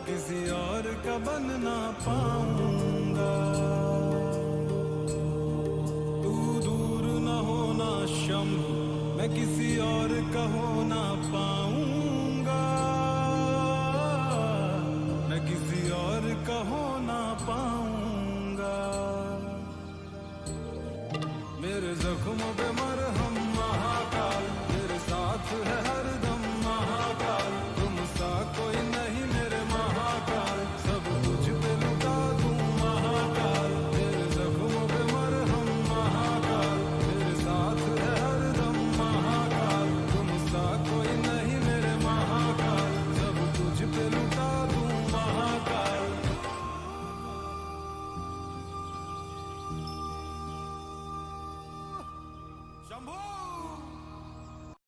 किसी और का बन ना पाऊंगा। तू दूर ना होना शम्भ, मैं किसी और का हो ना पाऊंगा, मैं किसी और का हो ना पाऊंगा।